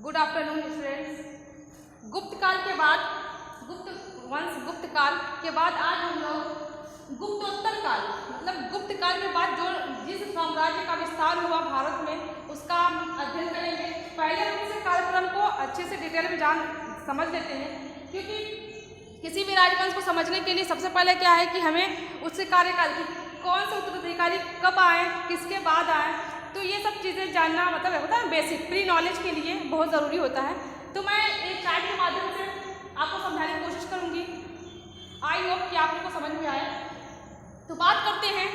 Good afternoon students. गुप्त काल के बाद गुप्त काल के बाद आज हम लोग गुप्तोत्तर काल मतलब गुप्त काल के बाद जो जिस साम्राज्य का विस्तार हुआ भारत में उसका अध्ययन करेंगे। पहले हम इस कार्यक्रम को अच्छे से डिटेल में समझ लेते हैं, क्योंकि किसी भी राजवंश को समझने के लिए सबसे पहले क्या है कि हमें उससे कार्यकाल की कौन से उत्तराधिकारी कब आए, किसके बाद आए, तो ये सब चीज़ें जानना मतलब होता है बेसिक प्री नॉलेज के लिए बहुत ज़रूरी होता है। तो मैं एक चार्ट के माध्यम से आपको समझाने की कोशिश करूँगी। आई होप कि आप लोग को समझ में आए। तो बात करते हैं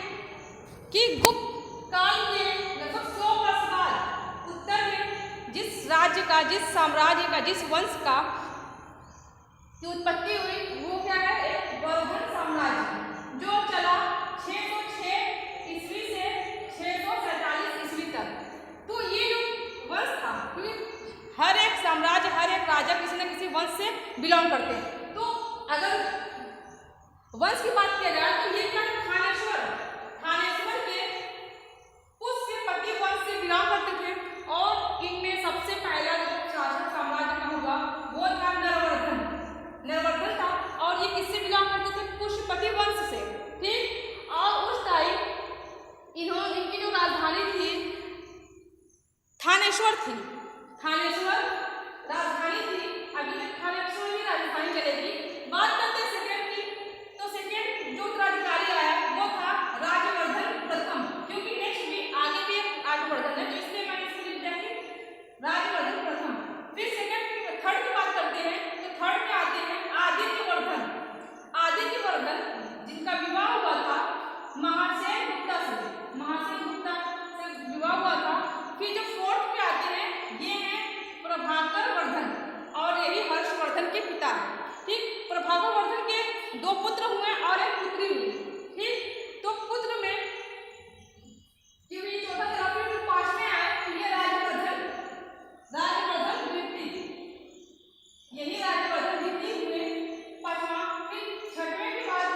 कि गुप्त काल के लगभग 100 वर्ष बाद उत्तर में जिस राज्य का, जिस साम्राज्य का, जिस वंश का की उत्पत्ति हुई वो क्या है, एक वर्धन साम्राज्य जो चला 606 ईस्वी से 647 ईस्वी तक। तो ये जो वंश था, क्योंकि हर एक साम्राज्य, हर एक राजा किसी न किसी वंश से बिलोंग करते हैं। तो अगर वंश की बात किया जाए तो ये क्या थानेश्वर के पुष्यपति वंश से बिलोंग करते थे। और इनमें सबसे पहला जो शासक साम्राज्य का हुआ वो था नरवर्धन था। और ये किससे बिलोंग करते थे? पुष्यपति वंश से। ठीक। और उस टाइम इनकी जो राजधानी थी थानेश्वर थी। थानेश्वर राजधानी थी। अभी तक थानेश्वर ही राजधानी चलेगी। बात करते हैं सेकेंड की, तो सेकेंड जो उत्तराधिकारी आया वो था राजवर्धन प्रथम, क्योंकि नेक्स्ट भी आगे भी राजवर्धन है, तो इसलिए मैंने इसको लिख दिया कि राजवर्धन प्रथम। फिर सेकेंड थर्ड की बात करते हैं, तो थर्ड में आते हैं आदित्यवर्धन जिनका विवाह हुआ था महासेन गुप्ता से विवाह हुआ था। फिर जो फोर्थ पे आते हैं ये है प्रभाकर वर्धन, और यही हर्षवर्धन के पिता है। ठीक। प्रभाकर वर्धन के 2 पुत्र हुए और एक पुत्री हुई। ठीक। तो पुत्र में चौथा चला, फिर 5वें आए तो ये राजवर्धन द्वितीय, यही राजवर्धन द्वितीय हुए 5वां। फिर 6वें के बाद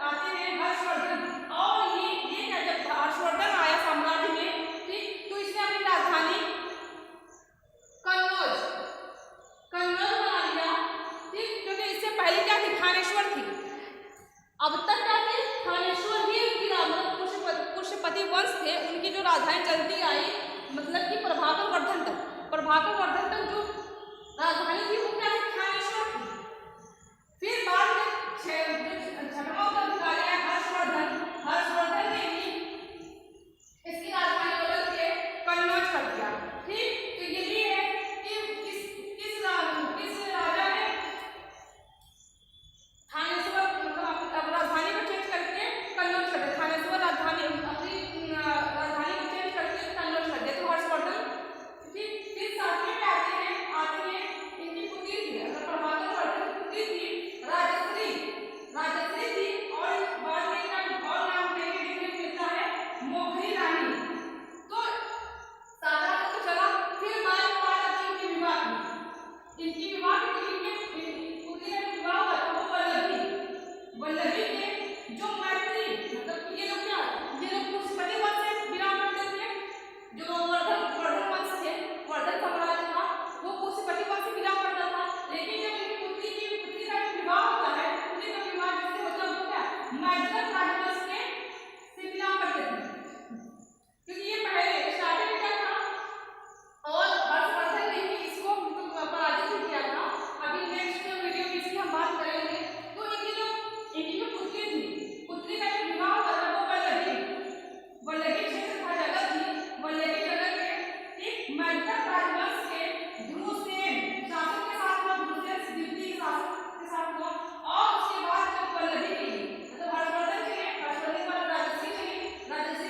आते हैं हर्षवर्धन, और ये क्या, जब हर्षवर्धन आया साम्राज्य में, ठीक, तो इसने अपनी राजधानी कन्नौज बना लिया। ठीक। क्योंकि इससे पहले क्या थी, थानेश्वर थी। अब तक क्या थी, थानेश्वर ही उनकी पुष्यपति वंश थे, उनकी जो राजधानी चलती आई मतलब कि प्रभाकर वर्धन तक जो राजधानी थी वो क्या थी, थानेश्वर थी। फिर बाद में 6वां उत्तराधिकारी है हर्षवर्धन ने ही इसकी राजधानी बदल के कन्नौज कर दिया। ठीक। तो ये भी है कि किस राजा ने थानेश्वर मतलब राजधानी को चेंज करके कन्नौज कर दिया। थानेश्वर राजधानी अपनी राजधानी को चेंज करके कन्नौज कर दिया, तो हर्षवर्धन। ठीक। फिर 7वें पे आते हैं इनकी पुत्री थी, प्रभाकर वर्धन की पुत्री थी राजश्री थी। और बाद में इनका और नाम देखने को मिलता है मोगरी रानी। तो 7वां तो चला। फिर बाद आती है इनकी विवाह की इनकी पुत्री का विवाह हुआ था वो वल्लभी के जो मैत्री मतलब ये लोग पुष्यपति वंश से बिलोंग करते थे। जो वर्धन वंश थे, वर्धन साम्राज्य था, वो पुष्यपति वंश से बिलोंग करता था। लेकिन जब इनकी पुत्री का विवाह होता है, पुत्री का विवाह जिससे होता है वो क्या, मैगध राजवंश से बिलोंग करते थे, क्योंकि ये पहले स्टार्टिंग में क्या था, और हर्षवर्धन ने ही इसको पराजित किया था। अभी नेक्स्ट वीडियो में इसकी हम बात करेंगे। तो इनकी जो पुत्री का जो विवाह हुआ था वो वल्लभी क्षेत्र का जगह थी। वल्लभी जगह के एक मैगध राजवंश के ध्रुवसेन शासक के साथ हुआ, ध्रुवसेन द्वितीय शासक के साथ हुआ। और उसके बाद जब वल्लभी की मतलब हर्षवर्धन के बाद राजश्री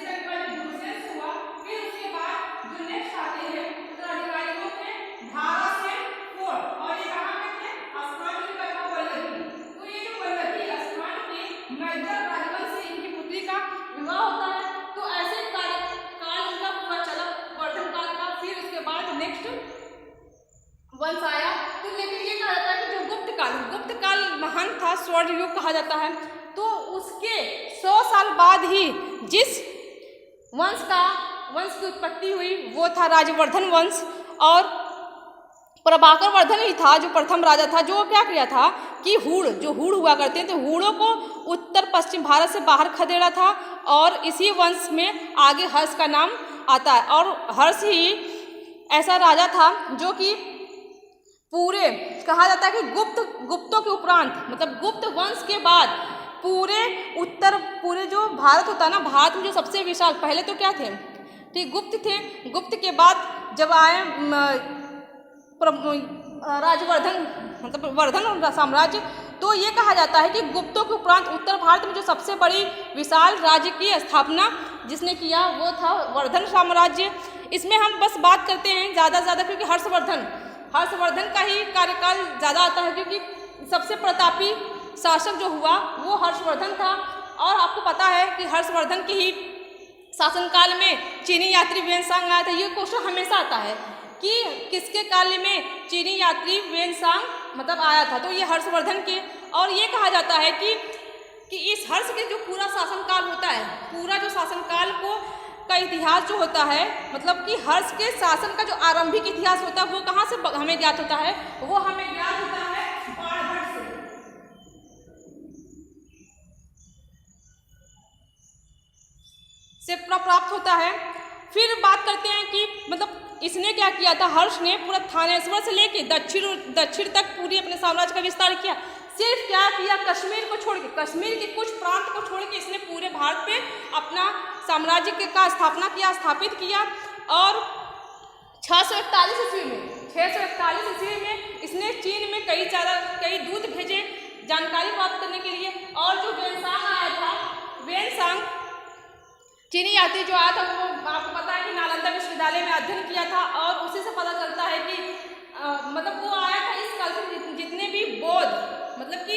का विवाह ध्रुवसेन से हुआ। फिर उसके बाद जो नेक्स्ट आते हैं उत्तराधिकारी वो थे धारासेन फोर्थ, और ये कहाँ पे थे, अस्मान के कथा वल्लभी। तो ये जो वल्लभी अस्मान के मैगध राजवंश से इनकी पुत्री का विवाह होता है। तो ऐसे काल उनका पूरा चला वर्धन काल का। फिर उसके बाद नेक्स्ट वंश आया। तो लेकिन ये कहा जाता है कि जो गुप्त काल महान था, स्वर्ण युग कहा जाता है। तो उसके 100 साल बाद ही जिस वंश की उत्पत्ति हुई वो था राजवर्धन वंश। और प्रभाकर वर्धन ही था जो प्रथम राजा था, जो क्या किया था कि जो हूण हुआ करते थे, हूणों को उत्तर पश्चिम भारत से बाहर खदेड़ा था। और इसी वंश में आगे हर्ष का नाम आता है। और हर्ष ही ऐसा राजा था जो कि पूरे कहा जाता है कि गुप्तों के उपरांत, मतलब गुप्त वंश के बाद पूरे जो भारत होता है ना, भारत में जो सबसे विशाल, पहले तो क्या थे, ठीक, गुप्त थे। गुप्त के बाद जब आए राजवर्धन, मतलब वर्धन साम्राज्य, तो ये कहा जाता है कि गुप्तों के उपरांत उत्तर भारत में जो सबसे बड़ी विशाल राज्य की स्थापना जिसने किया वो था वर्धन साम्राज्य। इसमें हम बस बात करते हैं ज़्यादा से ज़्यादा क्योंकि हर्षवर्धन का ही कार्यकाल ज़्यादा आता है, क्योंकि सबसे प्रतापी शासक जो हुआ वो हर्षवर्धन था। और आपको पता है कि हर्षवर्धन के ही शासनकाल में चीनी यात्री वेनसांग आया था। ये क्वेश्चन हमेशा आता है कि किसके काल में चीनी यात्री वेनसांग मतलब आया था, तो ये हर्षवर्धन के। और ये कहा जाता है कि इस हर्ष के जो पूरा शासनकाल होता है, पूरा जो शासनकाल का इतिहास जो होता है, मतलब कि हर्ष के शासन का जो आरंभिक इतिहास होता है वो कहाँ से हमें ज्ञात होता है, वो हमें ज्ञात होता है बाणभट्ट से प्राप्त होता है। फिर बात करते हैं कि मतलब इसने क्या किया था, हर्ष ने पूरा थानेश्वर से लेके दक्षिण तक पूरी अपने साम्राज्य का विस्तार किया। सिर्फ क्या किया, कश्मीर को छोड़ के, कश्मीर के कुछ प्रांत को छोड़ के इसने पूरे भारत पे अपना साम्राज्य का स्थापित किया। और 641 ईस्वी में इसने चीन में कई दूत भेजे जानकारी प्राप्त करने के लिए। और जो वेनसांग आया था, वेनसांग चीनी यात्री जो आया था, वो आपको पता है कि नालंदा विश्वविद्यालय में अध्ययन किया था। और उसी से पता चलता है कि मतलब वो आया था इस काल से जितने भी बौद्ध, मतलब कि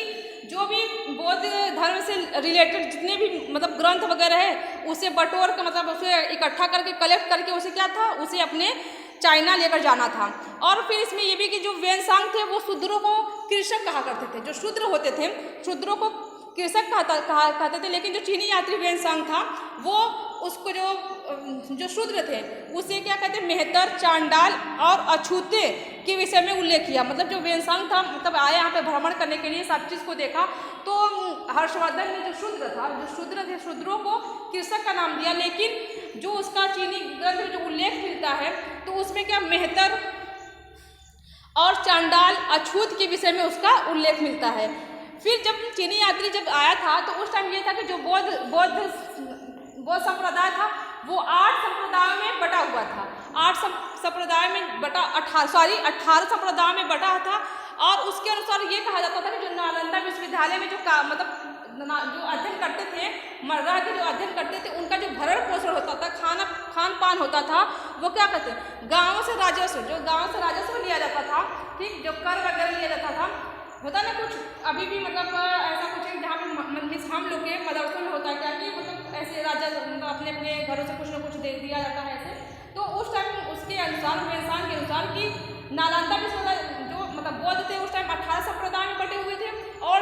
जो भी बौद्ध धर्म से रिलेटेड जितने भी मतलब ग्रंथ वगैरह है, उसे बटोर कर, मतलब उसे इकट्ठा करके कलेक्ट करके उसे क्या था, उसे अपने चाइना लेकर जाना था। और फिर इसमें ये भी कि जो वेनसांग थे वो शूद्रों को कृषक कहा करते थे। जो शूद्र होते थे, शूद्रों को कृषक कहते थे। लेकिन जो चीनी यात्री वेनसांग था वो उसको जो शूद्र थे उसे क्या कहते हैं, मेहतर, चांडाल और अछूते के विषय में उल्लेख किया। मतलब जो वेनसांग था, मतलब आया यहाँ पे भ्रमण करने के लिए, सब चीज़ को देखा। तो हर्षवर्धन ने जो शूद्र थे, शूद्रों को कृषक का नाम दिया। लेकिन जो उसका चीनी ग्रंथ में जो उल्लेख मिलता है तो उसमें क्या मेहतर और चांडाल, अछूत के विषय में उसका उल्लेख मिलता है। फिर जब चीनी यात्री जब आया था तो उस टाइम ये था कि जो बौद्ध संप्रदाय था वो 8 संप्रदायों में बटा हुआ था। 8 संप्रदाय में बटा 18 संप्रदायों में बटा था। और उसके अनुसार ये कहा जाता था कि जो नालंदा विश्वविद्यालय में जो अध्ययन करते थे, रह के जो अध्ययन करते थे, उनका जो भरण पोषण होता था, खान पान होता था, वो क्या कहते हैं, गाँव से राजस्व लिया जाता था। ठीक, जो कर वगैरह लिया जाता था, होता ना कुछ अभी भी, मतलब ऐसा कुछ है जहाँ पे हम लोग के मदरसों में होता है क्या कि मतलब ऐसे राजा मतलब अपने घरों से कुछ ना कुछ दे दिया जाता है ऐसे। तो उस टाइम उसके अनुसार, वेनसांग के अनुसार कि नालंदा विश्वविद्यालय जो मतलब बौद्ध थे उस टाइम 18 संप्रदाय में बटे हुए थे। और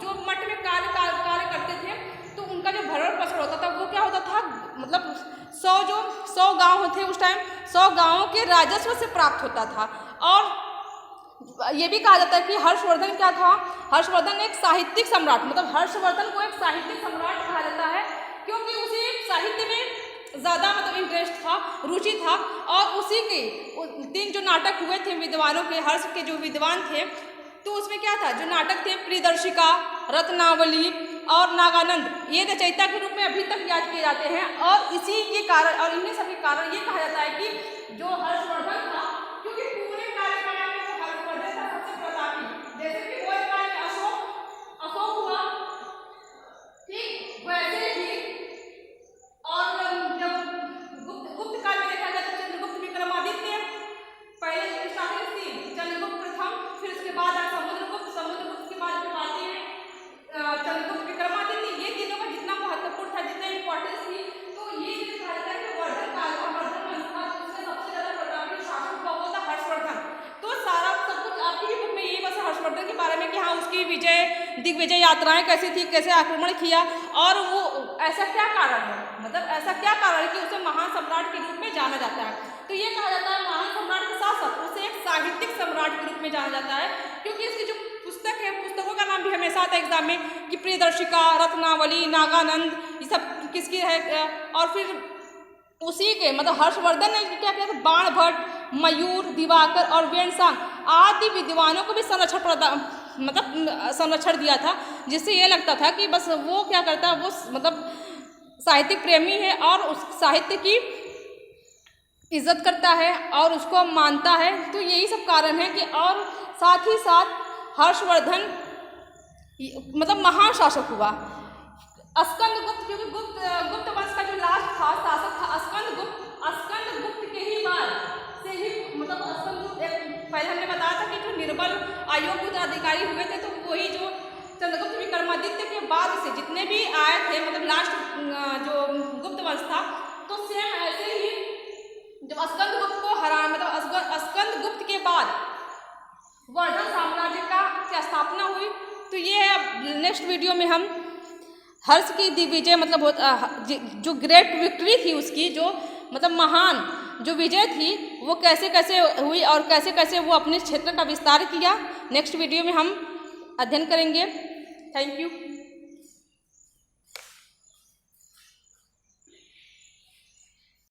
जो मठ में कार्य करते थे तो उनका जो भरण पोषण होता था वो क्या होता था, मतलब 100 गाँव थे उस टाइम, 100 गाँवों के राजस्व से प्राप्त होता था। और ये भी कहा जाता है कि हर्षवर्धन क्या था, हर्षवर्धन एक साहित्यिक सम्राट, मतलब हर्षवर्धन को एक साहित्यिक सम्राट कहा जाता है क्योंकि उसे साहित्य में ज़्यादा मतलब इंटरेस्ट था, रुचि था। और उसी के 3 जो नाटक हुए थे विद्वानों के, हर्ष के जो विद्वान थे, तो उसमें क्या था, जो नाटक थे प्रियदर्शिका, रत्नावली और नागानंद, ये रचयिता के रूप में अभी तक याद किए जाते हैं। और इसी के कारण और इन्हीं सब के कारण ये कहा जाता है कि जो हर्षवर्धन था, क्योंकि पूरे कार्यकाल में जो हर्षवर्धन था सबसे प्रतापी, जैसे कि वो काल में अशोक हुआ, ठीक वैसे ही। और जब गुप्त काल में देखा जाए तो चंद्रगुप्त विक्रमादित्य पहले स्टार्टिंग थी, चंद्रगुप्त प्रथम, फिर उसके बाद समुद्रगुप्त के बाद जो आते हैं चंद्रगुप्त विक्रमादित्य। ये तीनों का जितना महत्वपूर्ण था, जितना इंपॉर्टेंस थी, तो ये कहा जाता है कि वर्धन काल का वर्धन वंश था, उसमें सबसे ज़्यादा प्रतापी शासक हुआ था हर्षवर्धन। तो सारा सब कुछ आपकी भी बुक में यही बस हर्षवर्धन के बारे में कि हाँ उसकी दिग्विजय यात्राएं कैसी थी, कैसे आक्रमण किया, और वो ऐसा क्या कारण है, मतलब ऐसा क्या कारण है कि उसे महान सम्राट के रूप में जाना जाता है। तो ये कहा जाता है महान सम्राट के साथ साथ उसे एक साहित्यिक सम्राट जाना जाता है, क्योंकि इसकी जो पुस्तक है, पुस्तकों का नाम भी हमेशा आता है एग्जाम में कि प्रियदर्शिका, रत्नावली, नागानंद, ये सब किसकी है। और फिर उसी के मतलब हर्षवर्धन ने क्या किया था, बाणभट्ट, मयूर, दिवाकर और वेणसांग आदि विद्वानों को भी संरक्षण दिया था, जिससे ये लगता था कि बस वो क्या करता है, वो मतलब साहित्यिक प्रेमी है और उस साहित्य की इज्जत करता है और उसको मानता है। तो यही सब कारण है कि और साथ ही साथ हर्षवर्धन मतलब महान शासक हुआ। स्कंदगुप्त, क्योंकि गुप्त वंश का जो लास्ट था शासक था स्कंदगुप्त के ही बाद से ही मतलब स्कंदगुप्त, पहले हमने बताया था कि जो निर्बल आयोग के उत्तराधिकारी हुए थे, तो वही जो चंद्रगुप्त विक्रमादित्य के बाद से जितने भी आए थे मतलब लास्ट जो गुप्त वंश था, तो सेम ऐसे ही जब स्कंदगुप्त को हरा मतलब स्कंदगुप्त के बाद वर्धन साम्राज्य का स्थापना हुई। तो ये अब नेक्स्ट वीडियो में हम हर्ष की दिग्विजय मतलब जो ग्रेट विक्ट्री थी उसकी, जो मतलब महान जो विजय थी वो कैसे कैसे हुई और कैसे कैसे वो अपने क्षेत्र का विस्तार किया, नेक्स्ट वीडियो में हम अध्ययन करेंगे। Thank you.